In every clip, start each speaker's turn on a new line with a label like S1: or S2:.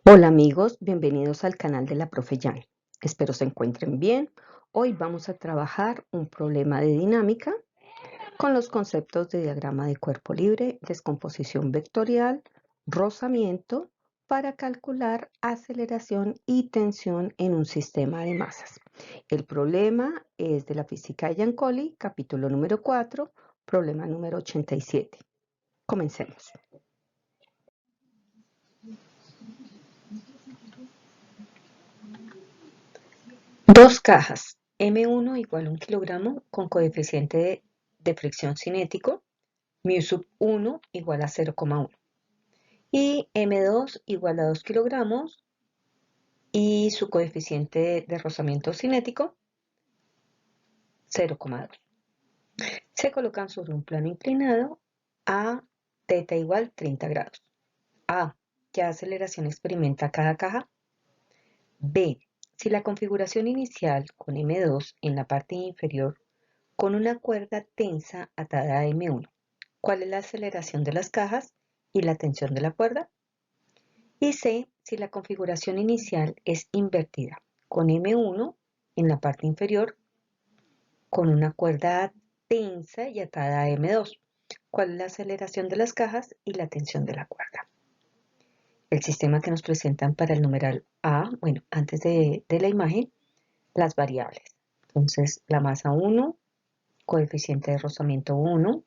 S1: Hola amigos, bienvenidos al canal de la Profe Jan. Espero se encuentren bien. Hoy vamos a trabajar un problema de dinámica con los conceptos de diagrama de cuerpo libre, descomposición vectorial, rozamiento para calcular aceleración y tensión en un sistema de masas. El problema es de la física de Giancoli, capítulo número 4, problema número 87. Comencemos. Dos cajas, M1 igual a 1 kilogramo con coeficiente de fricción cinético, mu sub 1 igual a 0,1 y M2 igual a 2 kilogramos y su coeficiente de rozamiento cinético 0,2. Se colocan sobre un plano inclinado a θ igual 30 grados. A. ¿Qué aceleración experimenta cada caja? B. Si la configuración inicial con M2 en la parte inferior con una cuerda tensa atada a M1. ¿Cuál es la aceleración de las cajas y la tensión de la cuerda? Y C, si la configuración inicial es invertida, con M1 en la parte inferior, con una cuerda tensa y atada a M2. ¿Cuál es la aceleración de las cajas y la tensión de la cuerda? El sistema que nos presentan para el numeral A, bueno, antes de la imagen, las variables. Entonces, la masa 1, coeficiente de rozamiento 1,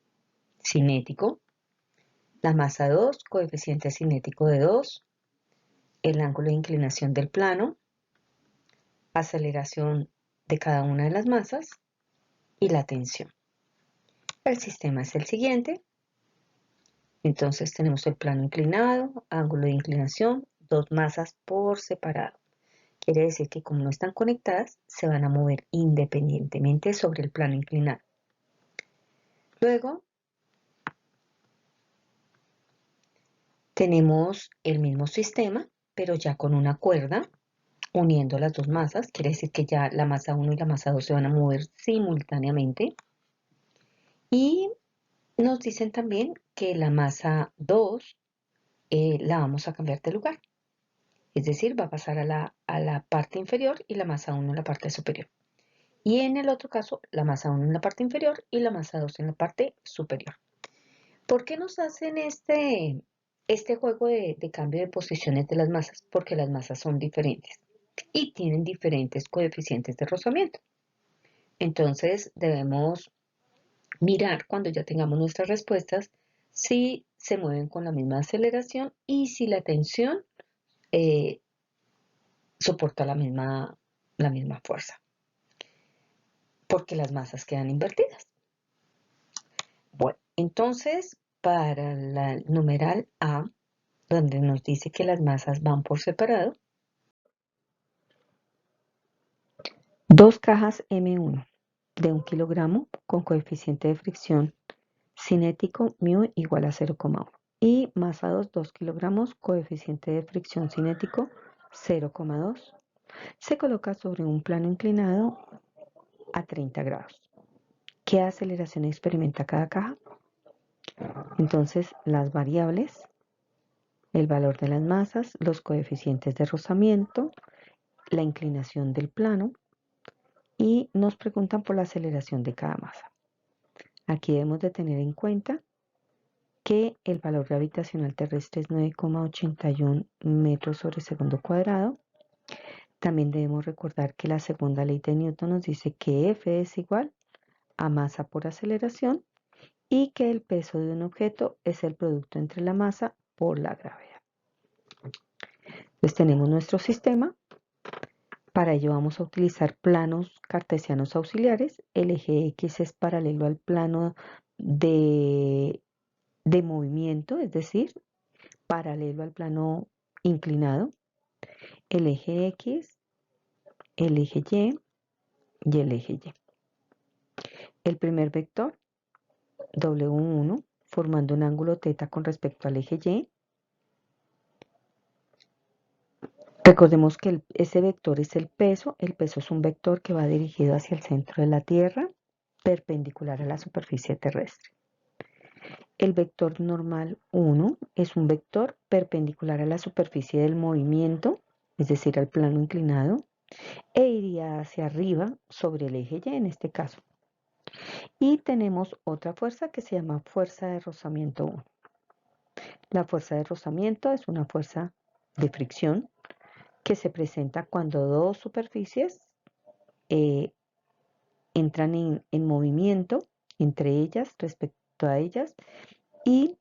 S1: cinético, la masa 2, coeficiente cinético de 2, el ángulo de inclinación del plano, aceleración de cada una de las masas y la tensión. El sistema es el siguiente. Entonces tenemos el plano inclinado, ángulo de inclinación, dos masas por separado. Quiere decir que como no están conectadas, se van a mover independientemente sobre el plano inclinado. Luego tenemos el mismo sistema, pero ya con una cuerda uniendo las dos masas. Quiere decir que ya la masa 1 y la masa 2 se van a mover simultáneamente. Y nos dicen también que la masa 2 la vamos a cambiar de lugar. Es decir, va a pasar a la parte inferior y la masa 1 en la parte superior. Y en el otro caso, la masa 1 en la parte inferior y la masa 2 en la parte superior. ¿Por qué nos hacen este juego de cambio de posiciones de las masas? Porque las masas son diferentes y tienen diferentes coeficientes de rozamiento. Entonces debemos mirar cuando ya tengamos nuestras respuestas si se mueven con la misma aceleración y si la tensión soporta la misma fuerza, porque las masas quedan invertidas. Bueno, entonces para el numeral A, donde nos dice que las masas van por separado, dos cajas M1 de 1 kilogramo con coeficiente de fricción cinético mu igual a 0,1 y masa 2 kilogramos, coeficiente de fricción cinético 0,2. Se coloca sobre un plano inclinado a 30 grados. ¿Qué aceleración experimenta cada caja? Entonces, las variables, el valor de las masas, los coeficientes de rozamiento, la inclinación del plano y nos preguntan por la aceleración de cada masa. Aquí debemos de tener en cuenta que el valor gravitacional terrestre es 9,81 metros sobre segundo cuadrado. También debemos recordar que la segunda ley de Newton nos dice que F es igual a masa por aceleración y que el peso de un objeto es el producto entre la masa por la gravedad. Entonces tenemos nuestro sistema. Para ello vamos a utilizar planos cartesianos auxiliares. El eje X es paralelo al plano de movimiento, es decir, paralelo al plano inclinado. El eje X, el eje Y y el eje Y. El primer vector, W1, formando un ángulo θ con respecto al eje Y. Recordemos que ese vector es el peso es un vector que va dirigido hacia el centro de la Tierra, perpendicular a la superficie terrestre. El vector normal 1 es un vector perpendicular a la superficie del movimiento, es decir, al plano inclinado, e iría hacia arriba sobre el eje Y en este caso. Y tenemos otra fuerza que se llama fuerza de rozamiento 1. La fuerza de rozamiento es una fuerza de fricción que se presenta cuando dos superficies entran en movimiento entre ellas, respecto a ellas, y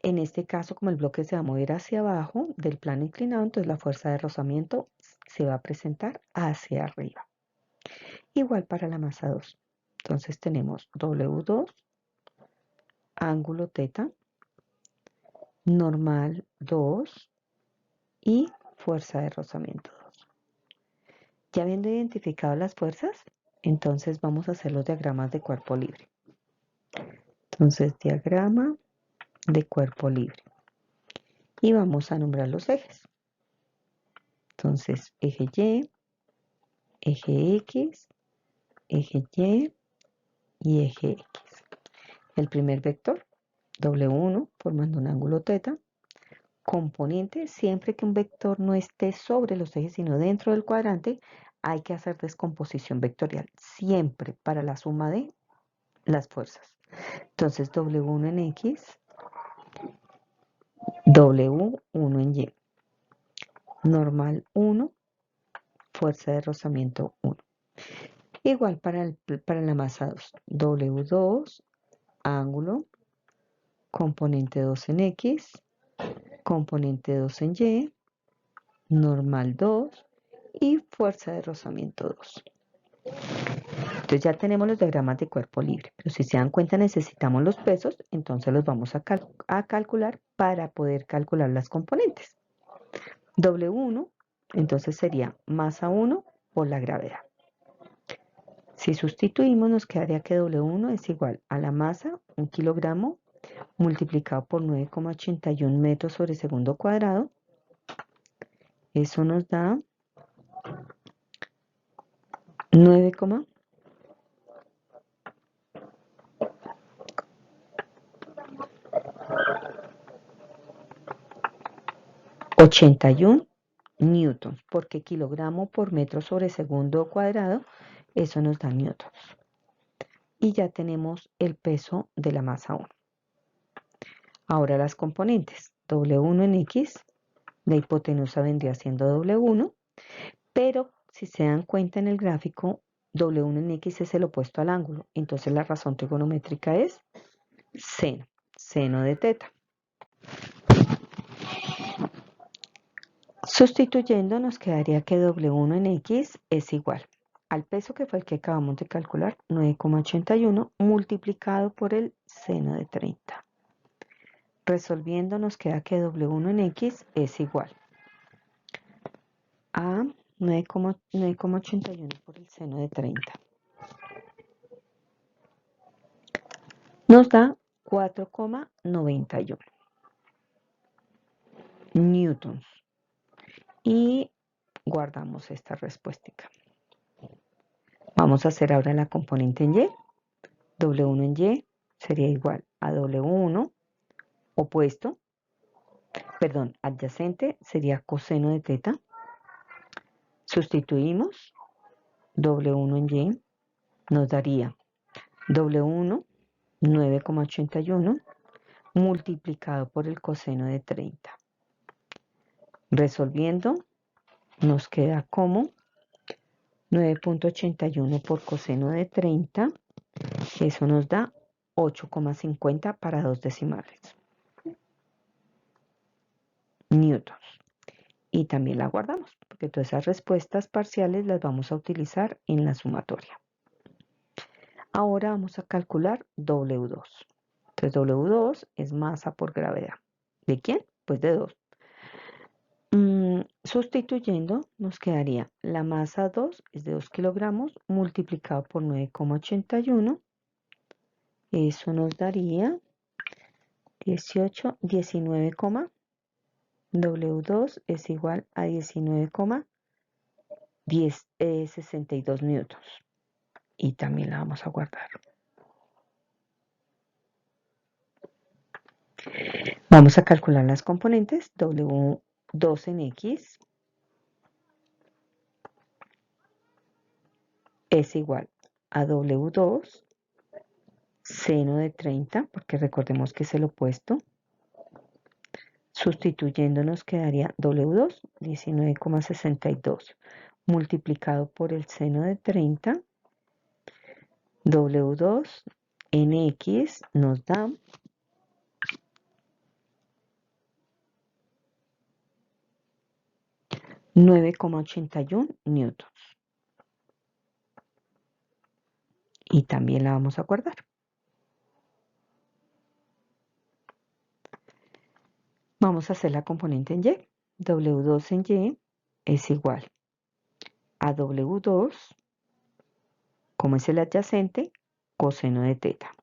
S1: en este caso, como el bloque se va a mover hacia abajo del plano inclinado, entonces la fuerza de rozamiento se va a presentar hacia arriba. Igual para la masa 2. Entonces tenemos W2, ángulo teta, normal 2 y fuerza de rozamiento 2. Ya habiendo identificado las fuerzas, entonces vamos a hacer los diagramas de cuerpo libre. Entonces, diagrama de cuerpo libre. Y vamos a nombrar los ejes. Entonces, eje Y, eje X, eje Y y eje X. El primer vector, W1, formando un ángulo teta. Componente, siempre que un vector no esté sobre los ejes, sino dentro del cuadrante, hay que hacer descomposición vectorial, siempre para la suma de las fuerzas. Entonces, W1 en X, W1 en Y. Normal 1, fuerza de rozamiento 1. Igual para la masa 2, W2, ángulo, componente 2 en X, componente 2 en Y, normal 2 y fuerza de rozamiento 2. Entonces ya tenemos los diagramas de cuerpo libre, pero si se dan cuenta necesitamos los pesos, entonces los vamos a calcular para poder calcular las componentes. W1, entonces sería masa 1 por la gravedad. Si sustituimos, nos quedaría que W1 es igual a la masa, 1 kilogramo, multiplicado por 9,81 metros sobre segundo cuadrado. Eso nos da 9,81 newtons, porque kilogramo por metro sobre segundo cuadrado, eso nos da newtons. Y ya tenemos el peso de la masa 1. Ahora las componentes. W1 en X, la hipotenusa vendría siendo W1, pero si se dan cuenta en el gráfico, W1 en X es el opuesto al ángulo. Entonces la razón trigonométrica es seno, seno de teta. Sustituyendo nos quedaría que W1 en X es igual al peso que fue el que acabamos de calcular, 9,81, multiplicado por el seno de 30. Resolviendo nos queda que W1 en X es igual a 9,81 por el seno de 30. Nos da 4,91 newtons. Y guardamos esta respuesta. Vamos a hacer ahora la componente en Y. W1 en Y sería igual a W1 opuesto, perdón, adyacente sería coseno de teta. Sustituimos W1 en Y, nos daría W1 9,81 multiplicado por el coseno de 30. Resolviendo nos queda como 9,81 por coseno de 30, eso nos da 8,50 para 2 decimales. Newtons. Y también la guardamos, porque todas esas respuestas parciales las vamos a utilizar en la sumatoria. Ahora vamos a calcular W2. Entonces W2 es masa por gravedad. ¿De quién? Pues de 2. Sustituyendo nos quedaría la masa 2 es de 2 kilogramos multiplicado por 9,81. Eso nos daría 19, W2 es igual a 19,62 newtons. Y también la vamos a guardar. Vamos a calcular las componentes. W2 en X es igual a W2 seno de 30, porque recordemos que es el opuesto. Sustituyendo nos quedaría W2, 19,62, multiplicado por el seno de 30. W2 en X nos da 9,81 newtons. Y también la vamos a guardar. Vamos a hacer la componente en Y. W2 en Y es igual a W2, como es el adyacente, coseno de teta.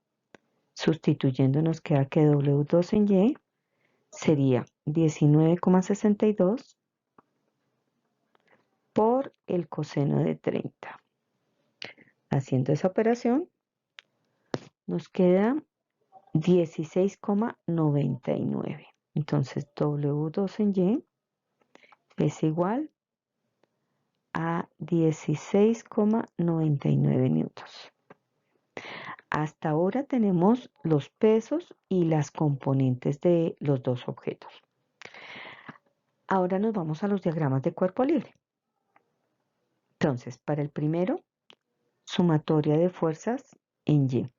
S1: Sustituyendo nos queda que W2 en Y sería 19,62 por el coseno de 30. Haciendo esa operación, nos queda 16,99. Entonces, W2 en Y es igual a 16,99 newtons. Hasta ahora tenemos los pesos y las componentes de los dos objetos. Ahora nos vamos a los diagramas de cuerpo libre. Entonces, para el primero, sumatoria de fuerzas en Y.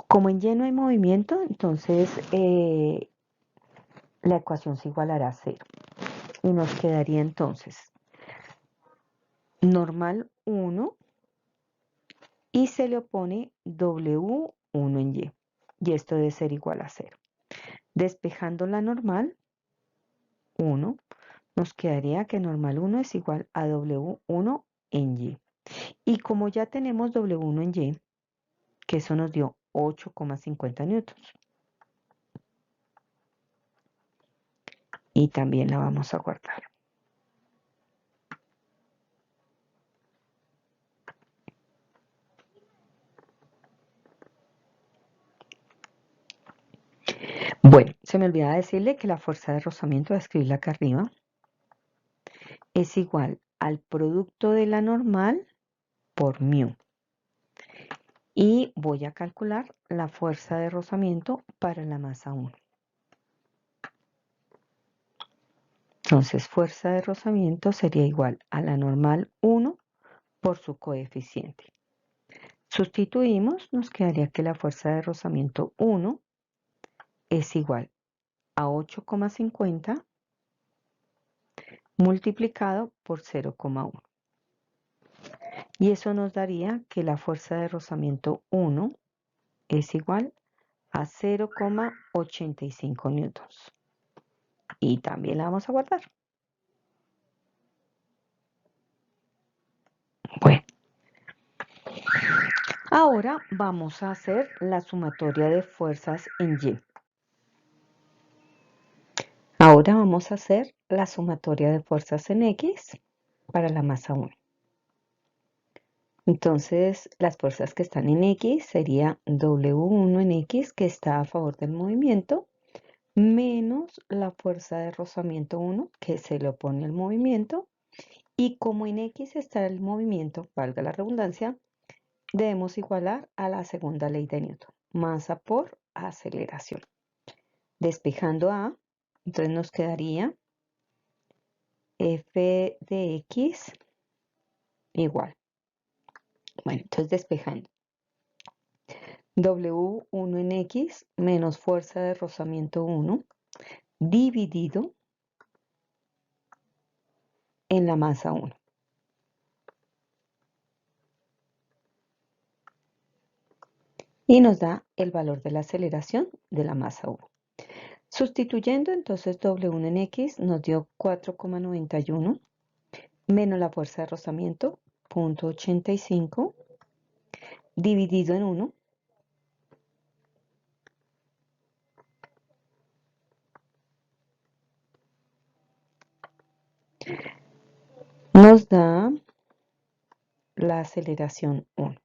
S1: Como en Y no hay movimiento, entonces la ecuación se igualará a 0. Y nos quedaría entonces normal 1 y se le opone W1 en Y. Y esto debe ser igual a 0. Despejando la normal 1, nos quedaría que normal 1 es igual a W1 en Y. Y como ya tenemos W1 en Y, que eso nos dio 8,50 newtons. Y también la vamos a guardar. Bueno, se me olvidaba decirle que la fuerza de rozamiento, voy a escribirla acá arriba, es igual al producto de la normal por mu. Y voy a calcular la fuerza de rozamiento para la masa 1. Entonces, fuerza de rozamiento sería igual a la normal 1 por su coeficiente. Sustituimos, nos quedaría que la fuerza de rozamiento 1 es igual a 8,50 multiplicado por 0,1. Y eso nos daría que la fuerza de rozamiento 1 es igual a 0,85 newtons. Y también la vamos a guardar. Bueno, ahora vamos a hacer la sumatoria de fuerzas en Y. Ahora vamos a hacer la sumatoria de fuerzas en X para la masa 1. Entonces, las fuerzas que están en X sería W1 en X, que está a favor del movimiento, menos la fuerza de rozamiento 1, que se le opone al movimiento. Y como en X está el movimiento, valga la redundancia, debemos igualar a la segunda ley de Newton, masa por aceleración. Despejando A, entonces nos quedaría F de X igual. Bueno, entonces despejando. W1 en X menos fuerza de rozamiento 1 dividido en la masa 1. Y nos da el valor de la aceleración de la masa 1. Sustituyendo entonces W1 en X nos dio 4,91 menos la fuerza de rozamiento 0,85 dividido en 1 nos da la aceleración 1.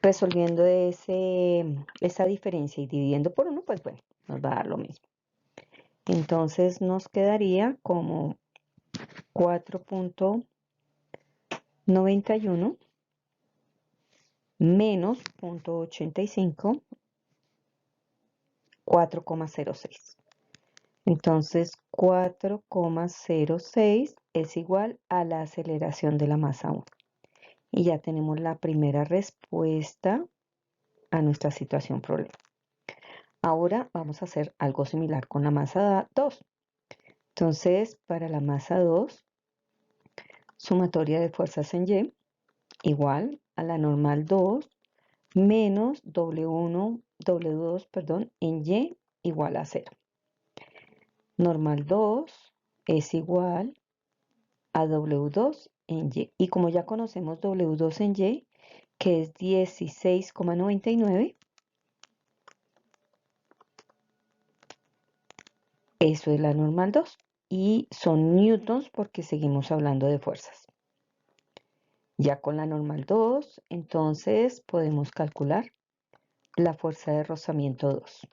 S1: Resolviendo esa diferencia y dividiendo por 1, pues bueno, nos va a dar lo mismo. Entonces nos quedaría como 4.91 menos 0.85, 4,06. Entonces 4,06 es igual a la aceleración de la masa 1. Y ya tenemos la primera respuesta a nuestra situación problema. Ahora vamos a hacer algo similar con la masa 2. Entonces, para la masa 2, sumatoria de fuerzas en Y igual a la normal 2 menos W2, perdón, en Y igual a 0. Normal 2 es igual a W2 en Y. Y como ya conocemos W2 en Y, que es 16,99, eso es la normal 2. Y son newtons porque seguimos hablando de fuerzas. Ya con la normal 2, entonces podemos calcular la fuerza de rozamiento 2.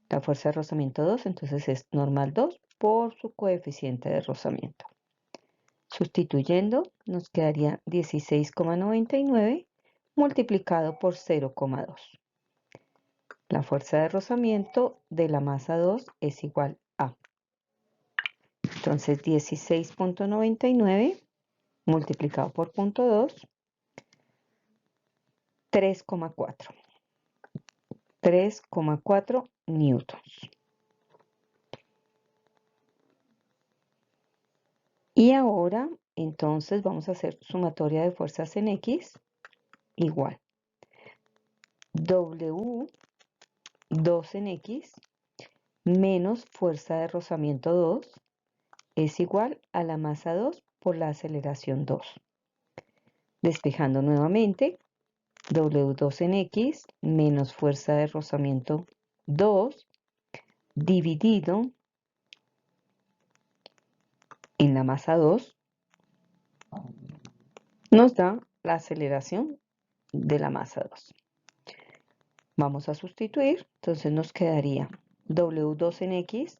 S1: La fuerza de rozamiento 2, entonces es normal 2 por su coeficiente de rozamiento. Sustituyendo, nos quedaría 16,99 multiplicado por 0,2. La fuerza de rozamiento de la masa 2 es igual a. Entonces 16,99 multiplicado por 0,2, 3,4. 3,4 newtons. Y ahora, entonces, vamos a hacer sumatoria de fuerzas en X igual W2 en X menos fuerza de rozamiento 2 es igual a la masa 2 por la aceleración 2. Despejando nuevamente, W2 en X menos fuerza de rozamiento 2 dividido en la masa 2 nos da la aceleración de la masa 2. Vamos a sustituir, entonces nos quedaría W2 en X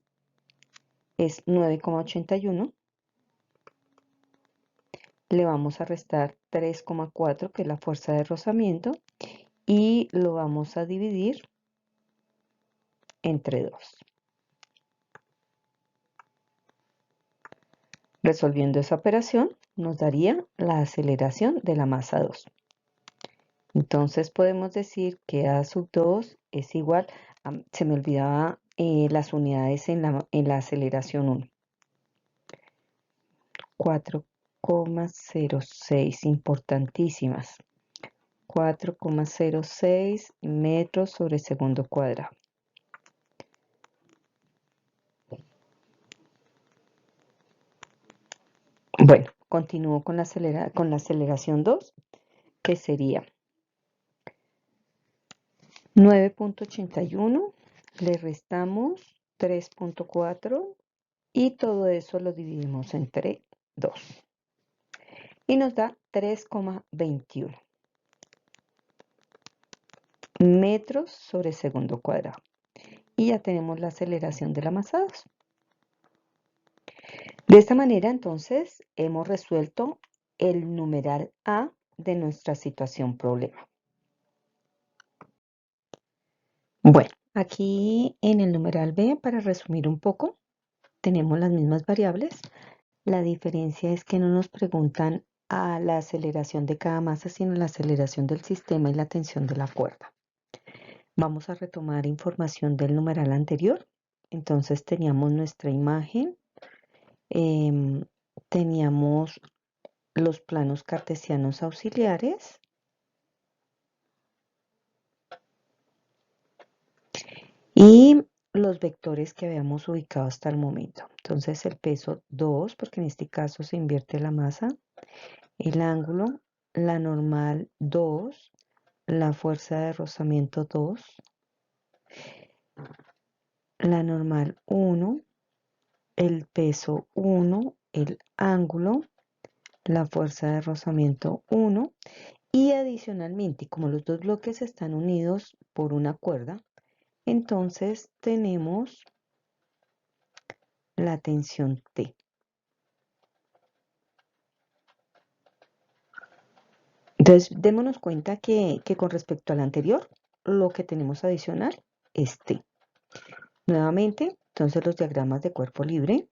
S1: es 9,81. Le vamos a restar 3,4, que es la fuerza de rozamiento, y lo vamos a dividir entre 2. Resolviendo esa operación, nos daría la aceleración de la masa 2. Entonces podemos decir que A sub 2 es igual, se me olvidaba las unidades en la aceleración 1. 4,06, importantísimas. 4,06 metros sobre segundo cuadrado. Bueno, continúo con la aceleración 2, que sería 9,81, le restamos 3,4 y todo eso lo dividimos entre 2. Y nos da 3,21 metros sobre segundo cuadrado. Y ya tenemos la aceleración de la masa 2. De esta manera, entonces, hemos resuelto el numeral A de nuestra situación problema. Bueno, aquí en el numeral B, para resumir un poco, tenemos las mismas variables. La diferencia es que no nos preguntan a la aceleración de cada masa, sino la aceleración del sistema y la tensión de la cuerda. Vamos a retomar información del numeral anterior. Entonces teníamos nuestra imagen, teníamos los planos cartesianos auxiliares y los vectores que habíamos ubicado hasta el momento. Entonces el peso 2, porque en este caso se invierte la masa, el ángulo, la normal 2, la fuerza de rozamiento 2, la normal 1, el peso 1, el ángulo, la fuerza de rozamiento 1 Y adicionalmente, como los dos bloques están unidos por una cuerda, entonces tenemos la tensión T. Entonces, démonos cuenta que con respecto al anterior, lo que tenemos adicional es T. Nuevamente, entonces los diagramas de cuerpo libre.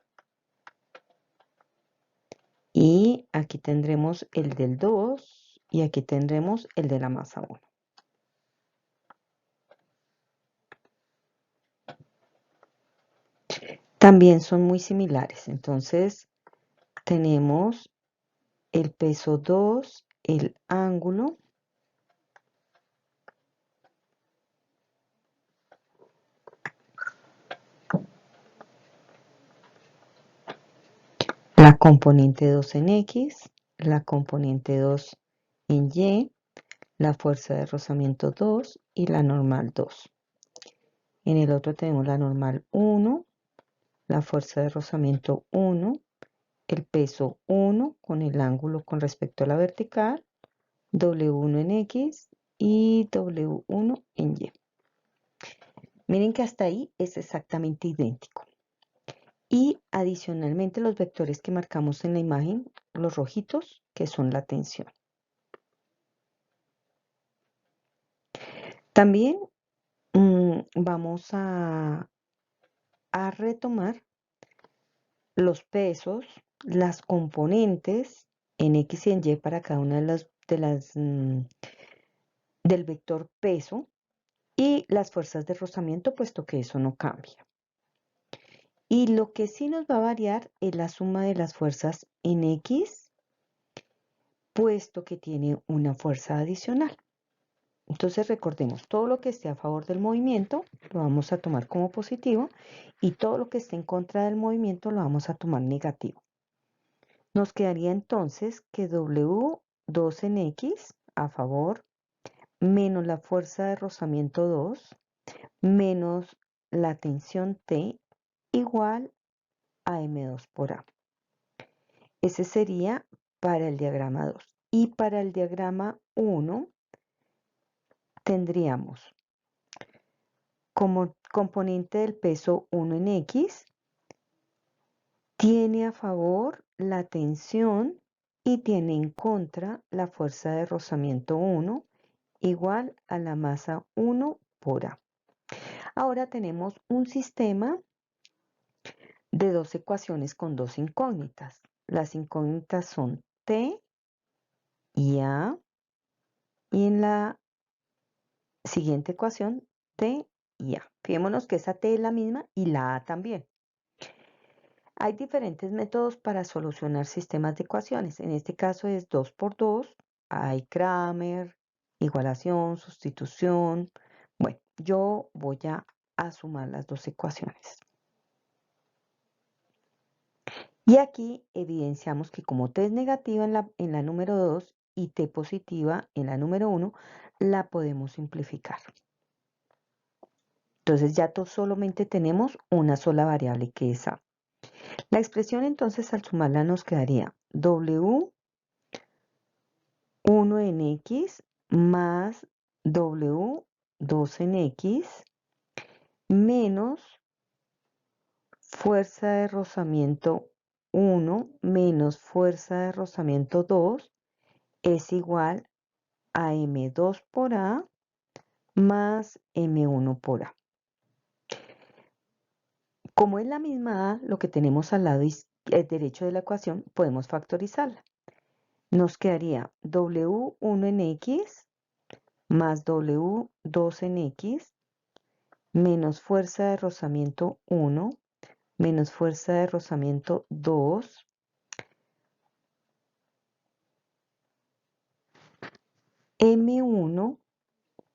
S1: Y aquí tendremos el del 2 y aquí tendremos el de la masa 1. También son muy similares. Entonces, tenemos el peso 2, el ángulo, la componente 2 en X, la componente 2 en Y, la fuerza de rozamiento 2 y la normal 2. En el otro tenemos la normal 1, la fuerza de rozamiento 1, el peso 1 con el ángulo con respecto a la vertical, W1 en X y W1 en Y. Miren que hasta ahí es exactamente idéntico. Y adicionalmente los vectores que marcamos en la imagen, los rojitos, que son la tensión. También vamos a retomar los pesos, las componentes en X y en Y para cada una del vector peso y las fuerzas de rozamiento, puesto que eso no cambia. Y lo que sí nos va a variar es la suma de las fuerzas en X, puesto que tiene una fuerza adicional. Entonces recordemos, todo lo que esté a favor del movimiento lo vamos a tomar como positivo y todo lo que esté en contra del movimiento lo vamos a tomar negativo. Nos quedaría entonces que W2 en X a favor menos la fuerza de rozamiento 2 menos la tensión T igual a M2 por A. Ese sería para el diagrama 2. Y para el diagrama 1 tendríamos como componente del peso 1 en X, tiene a favor la tensión y tiene en contra la fuerza de rozamiento 1 igual a la masa 1 por A. Ahora tenemos un sistema de dos ecuaciones con dos incógnitas. Las incógnitas son T y A, y en la siguiente ecuación T y A. Fijémonos que esa T es la misma y la A también. Hay diferentes métodos para solucionar sistemas de ecuaciones. En este caso es 2 por 2. Hay Kramer, igualación, sustitución. Bueno, yo voy a sumar las dos ecuaciones. Y aquí evidenciamos que como T es negativa en la número 2 y T positiva en la número 1, la podemos simplificar. Entonces ya solamente tenemos una sola variable que es A. La expresión entonces al sumarla nos quedaría W1 en X más W2 en X menos fuerza de rozamiento 1 menos fuerza de rozamiento 2 es igual a M2 por A más M1 por A. Como es la misma A, lo que tenemos al lado derecho de la ecuación, podemos factorizarla. Nos quedaría W1 en X más W2 en X menos fuerza de rozamiento 1 menos fuerza de rozamiento 2 M1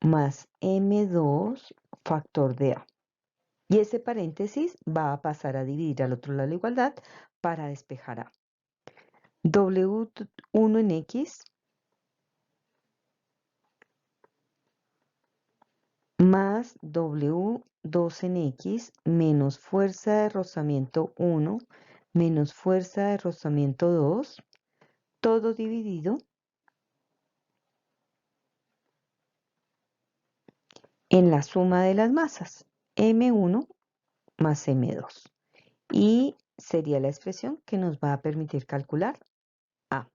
S1: más M2 factor de A. Y ese paréntesis va a pasar a dividir al otro lado de la igualdad para despejar A. W1 en X más W2 en X menos fuerza de rozamiento 1 menos fuerza de rozamiento 2, todo dividido en la suma de las masas, M1 más M2. Y sería la expresión que nos va a permitir calcular A.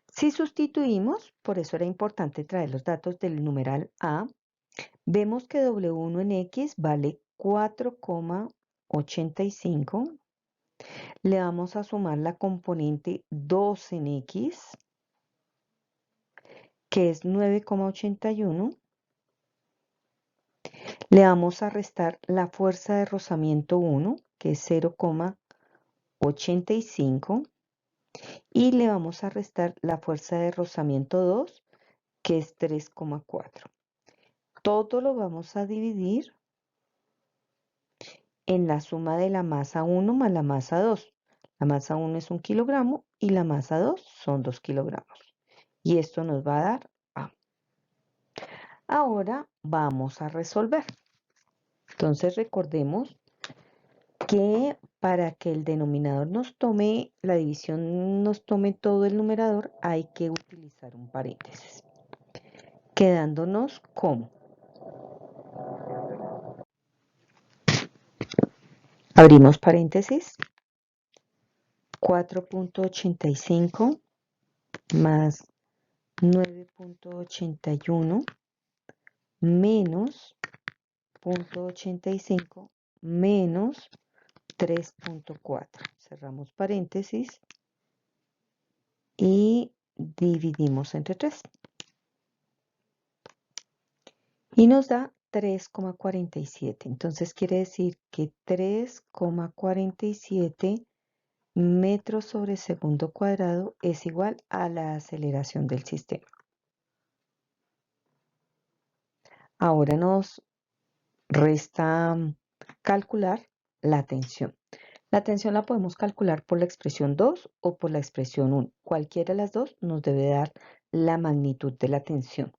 S1: Si sustituimos, por eso era importante traer los datos del numeral A, vemos que W1 en X vale 4,85. Le vamos a sumar la componente 2 en X, que es 9,81. Le vamos a restar la fuerza de rozamiento 1, que es 0,85. Y le vamos a restar la fuerza de rozamiento 2, que es 3,4. Todo lo vamos a dividir en la suma de la masa 1 más la masa 2. La masa 1 es 1 kilogramo y la masa 2 son 2 kilogramos. Y esto nos va a dar A. Ahora vamos a resolver. Entonces recordemos que para que el denominador nos tome, la división nos tome todo el numerador, hay que utilizar un paréntesis. Quedándonos como. Abrimos paréntesis. 4,85 más 9,81 menos 0,85 menos 3,4. Cerramos paréntesis y dividimos entre 3. Y nos da 3,47. Entonces quiere decir que 3,47 metros sobre segundo cuadrado es igual a la aceleración del sistema. Ahora nos resta calcular la tensión. La tensión la podemos calcular por la expresión 2 o por la expresión 1. Cualquiera de las dos nos debe dar la magnitud de la tensión.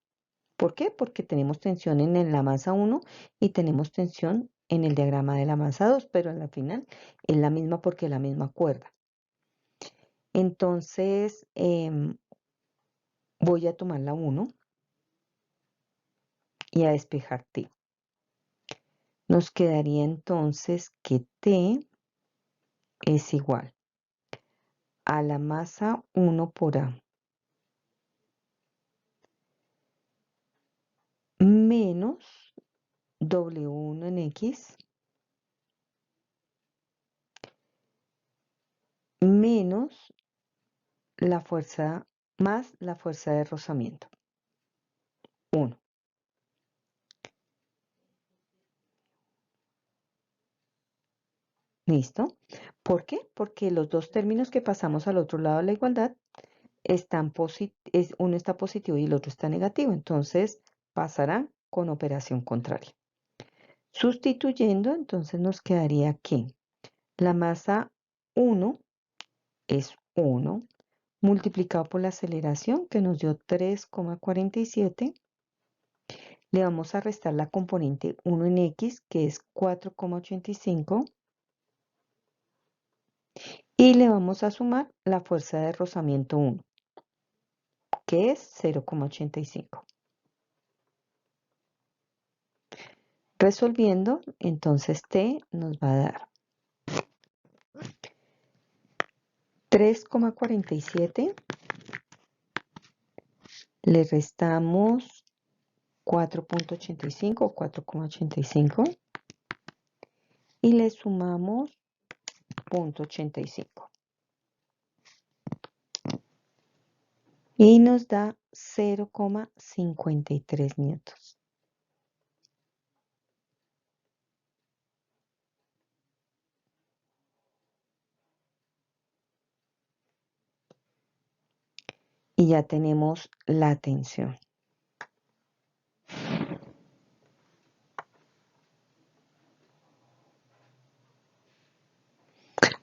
S1: ¿Por qué? Porque tenemos tensión en la masa 1 y tenemos tensión en el diagrama de la masa 2, pero en la final es la misma porque es la misma cuerda. Entonces, voy a tomar la 1 y a despejar T. Nos quedaría entonces que T es igual a la masa 1 por A menos W1 en X menos la fuerza más la fuerza de rozamiento. 1. ¿Listo? ¿Por qué? Porque los dos términos que pasamos al otro lado de la igualdad uno está positivo y el otro está negativo. Entonces pasarán con operación contraria. Sustituyendo, entonces nos quedaría que la masa 1 es 1 multiplicado por la aceleración que nos dio 3,47. Le vamos a restar la componente 1 en X, que es 4,85. Y le vamos a sumar la fuerza de rozamiento 1, que es 0,85. Resolviendo, entonces T nos va a dar 3,47. Le restamos 4,85 o 4,85 y le sumamos 0,85. Y nos da 0,53 newtons. Y ya tenemos la tensión.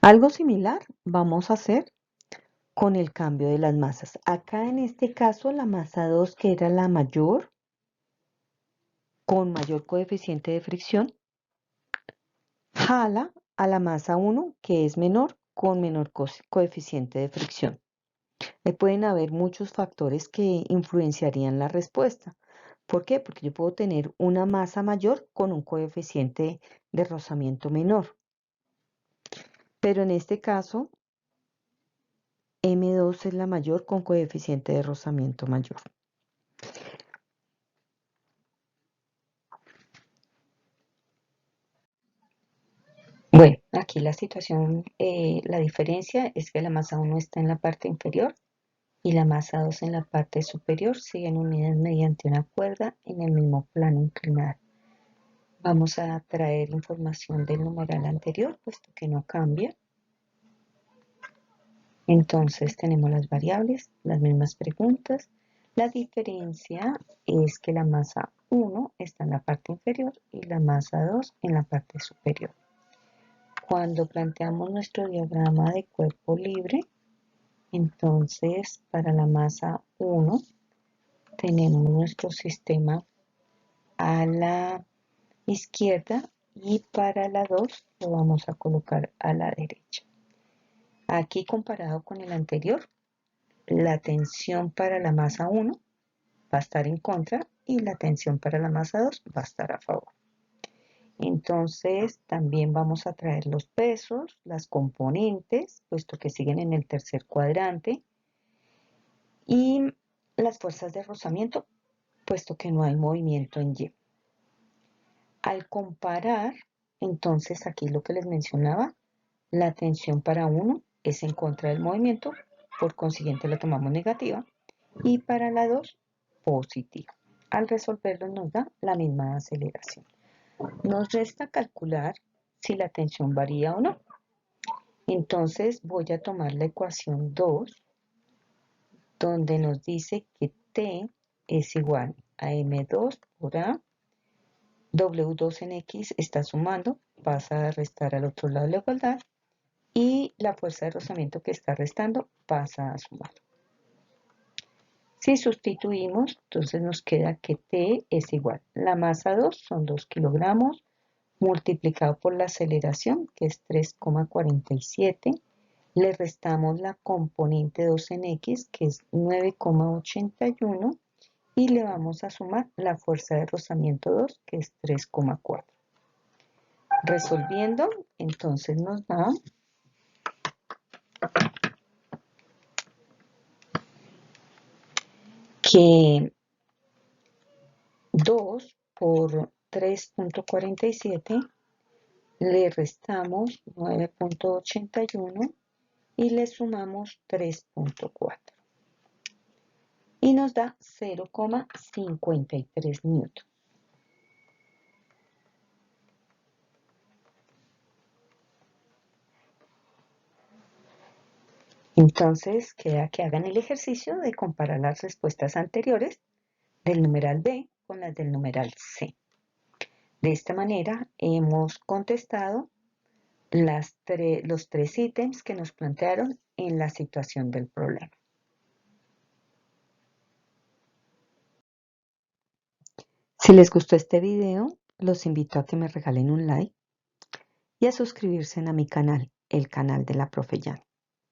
S1: Algo similar vamos a hacer con el cambio de las masas. Acá en este caso la masa 2, que era la mayor, con mayor coeficiente de fricción, jala a la masa 1, que es menor, con menor coeficiente de fricción. Pueden haber muchos factores que influenciarían la respuesta. ¿Por qué? Porque yo puedo tener una masa mayor con un coeficiente de rozamiento menor. Pero en este caso, M2 es la mayor con coeficiente de rozamiento mayor. Bueno, aquí la situación, la diferencia es que la masa 1 está en la parte inferior y la masa 2 en la parte superior, siguen unidas mediante una cuerda en el mismo plano inclinado. Vamos a traer información del numeral anterior, puesto que no cambia. Entonces tenemos las variables, las mismas preguntas. La diferencia es que la masa 1 está en la parte inferior y la masa 2 en la parte superior. Cuando planteamos nuestro diagrama de cuerpo libre, entonces para la masa 1 tenemos nuestro sistema a la izquierda y para la 2 lo vamos a colocar a la derecha. Aquí comparado con el anterior, la tensión para la masa 1 va a estar en contra y la tensión para la masa 2 va a estar a favor. Entonces también vamos a traer los pesos, las componentes, puesto que siguen en el tercer cuadrante, y las fuerzas de rozamiento, puesto que no hay movimiento en Y. Al comparar, entonces aquí lo que les mencionaba, la tensión para 1 es en contra del movimiento, por consiguiente la tomamos negativa, y para la 2, positiva. Al resolverlo nos da la misma aceleración. Nos resta calcular si la tensión varía o no. Entonces voy a tomar la ecuación 2, donde nos dice que T es igual a M2 por A. W2 en X está sumando, pasa a restar al otro lado de la igualdad, y la fuerza de rozamiento que está restando pasa a sumar. Si sustituimos, entonces nos queda que T es igual. La masa 2 son 2 kilogramos, multiplicado por la aceleración, que es 3,47. Le restamos la componente 2 en X, que es 9,81. Y le vamos a sumar la fuerza de rozamiento 2, que es 3,4. Resolviendo, entonces nos da que 2 por 3,47 le restamos 9,81 y le sumamos 3,4 y nos da 0,53 newton. Entonces queda que hagan el ejercicio de comparar las respuestas anteriores del numeral B con las del numeral C. De esta manera hemos contestado los 3 ítems que nos plantearon en la situación del problema. Si les gustó este video, los invito a que me regalen un like y a suscribirse a mi canal, el canal de la Profe Yan.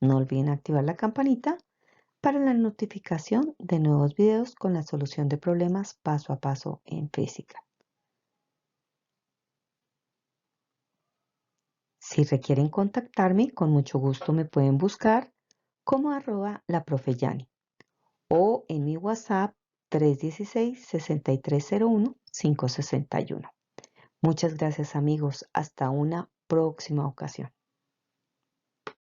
S1: No olviden activar la campanita para la notificación de nuevos videos con la solución de problemas paso a paso en física. Si requieren contactarme, con mucho gusto me pueden buscar como @laprofeyani o en mi WhatsApp 316-6301-561. Muchas gracias amigos, hasta una próxima ocasión.